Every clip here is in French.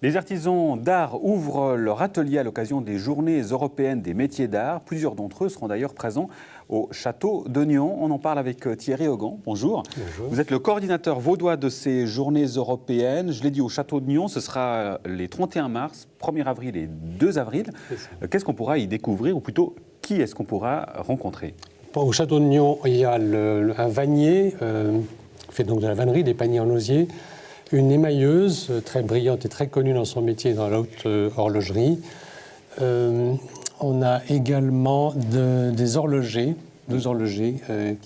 Les artisans d'art ouvrent leur atelier à l'occasion des Journées européennes des métiers d'art. Plusieurs d'entre eux seront d'ailleurs présents au château de Nion. On en parle avec Thierry Augan. Bonjour. Bonjour. Vous êtes le coordinateur vaudois de ces Journées européennes. Je l'ai dit, au château de Nion, ce sera les 31 mars, 1er avril et 2 avril. Qu'est-ce qu'on pourra y découvrir, ou plutôt, qui est-ce qu'on pourra rencontrer? Au château de Nion, il y a un vannier, fait donc de la vannerie, des paniers en osier, une émailleuse très brillante et très connue dans son métier dans la haute horlogerie. On a également des horlogers, deux horlogers.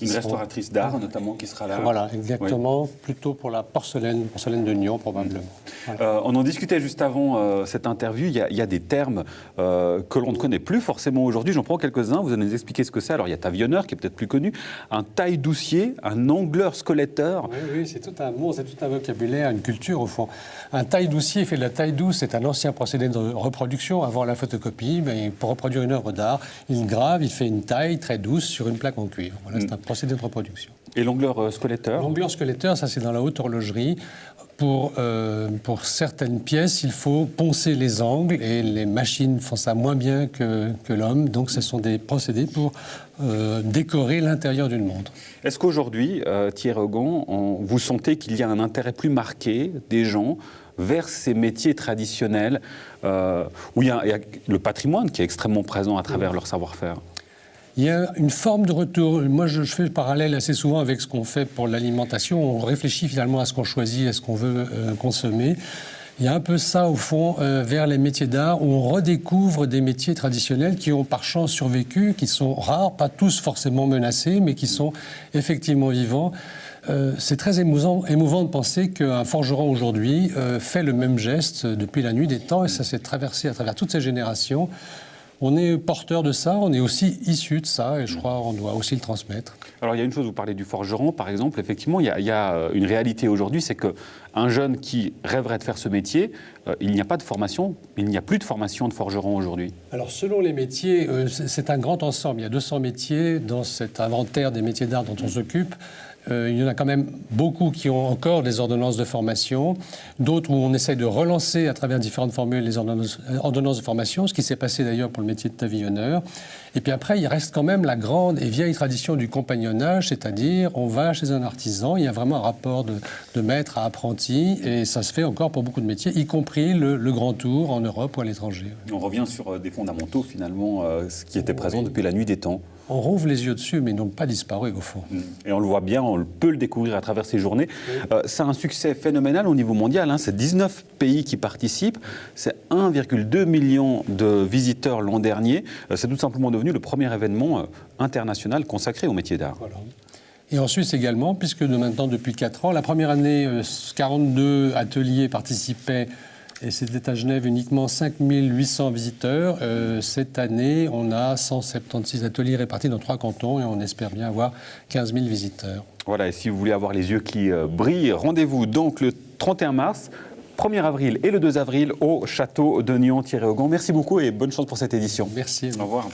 Une restauratrice d'art notamment qui sera là. Voilà, exactement, Oui. Plutôt pour la porcelaine de Nion probablement. Voilà. On en discutait juste avant cette interview, il y a des termes que l'on ne connaît plus forcément aujourd'hui. J'en prends quelques-uns, vous allez nous expliquer ce que c'est. Alors il y a taillonneur qui est peut-être plus connu, un taille-doucier, un angleur squeletteur. Oui, c'est tout un mot, c'est tout un vocabulaire, une culture au fond. Un taille-doucier fait de la taille douce, c'est un ancien procédé de reproduction avant la photocopie. Mais pour reproduire une œuvre d'art, il grave, il fait une taille très douce sur une plaque en cuivre. Voilà, c'est un procédé de reproduction. Et l'angleur squeletteur? L'angleur squeletteur, ça c'est dans la haute horlogerie. Pour certaines pièces, il faut poncer les angles et les machines font ça moins bien que l'homme. Donc ce sont des procédés pour décorer l'intérieur d'une montre. Est-ce qu'aujourd'hui, Thierry Augan, vous sentez qu'il y a un intérêt plus marqué des gens vers ces métiers traditionnels où il y a le patrimoine qui est extrêmement présent à travers leur savoir-faire? Il y a une forme de retour. Moi, je fais le parallèle assez souvent avec ce qu'on fait pour l'alimentation. On réfléchit finalement à ce qu'on choisit, à ce qu'on veut consommer. Il y a un peu ça, au fond, vers les métiers d'art, où on redécouvre des métiers traditionnels qui ont par chance survécu, qui sont rares, pas tous forcément menacés, mais qui sont effectivement vivants. C'est très émouvant de penser qu'un forgeron aujourd'hui fait le même geste depuis la nuit des temps, et ça s'est traversé à travers toutes ces générations. On est porteur de ça, on est aussi issu de ça, et je crois qu'on doit aussi le transmettre. Alors il y a une chose, vous parlez du forgeron, par exemple, effectivement, il y a une réalité aujourd'hui, c'est qu'un jeune qui rêverait de faire ce métier, il n'y a pas de formation, il n'y a plus de formation de forgeron aujourd'hui. Alors selon les métiers, c'est un grand ensemble, il y a 200 métiers dans cet inventaire des métiers d'art dont on s'occupe. Il y en a quand même beaucoup qui ont encore des ordonnances de formation, d'autres où on essaie de relancer à travers différentes formules les ordonnances de formation, ce qui s'est passé d'ailleurs pour le métier de pavillonneur. Et puis après, il reste quand même la grande et vieille tradition du compagnonnage, c'est-à-dire on va chez un artisan, il y a vraiment un rapport de maître à apprenti, et ça se fait encore pour beaucoup de métiers, y compris le grand tour en Europe ou à l'étranger. On revient sur des fondamentaux finalement, ce qui était présent depuis la nuit des temps. On rouvre les yeux dessus, mais ils n'ont pas disparu au fond. Et on le voit bien, on peut le découvrir à travers ces journées. Oui. C'est un succès phénoménal au niveau mondial, hein. C'est 19 pays qui participent, c'est 1,2 million de visiteurs l'an dernier. C'est tout simplement devenu le premier événement international consacré au métier d'art. Voilà. Et en Suisse également, puisque maintenant depuis 4 ans, la première année, 42 ateliers participaient. Et c'était à Genève uniquement 5800 visiteurs. Cette année, on a 176 ateliers répartis dans 3 cantons et on espère bien avoir 15 000 visiteurs. Voilà, et si vous voulez avoir les yeux qui brillent, rendez-vous donc le 31 mars, 1er avril et le 2 avril au château de Nion. Thierry Augan, merci beaucoup et bonne chance pour cette édition. Merci. Au revoir.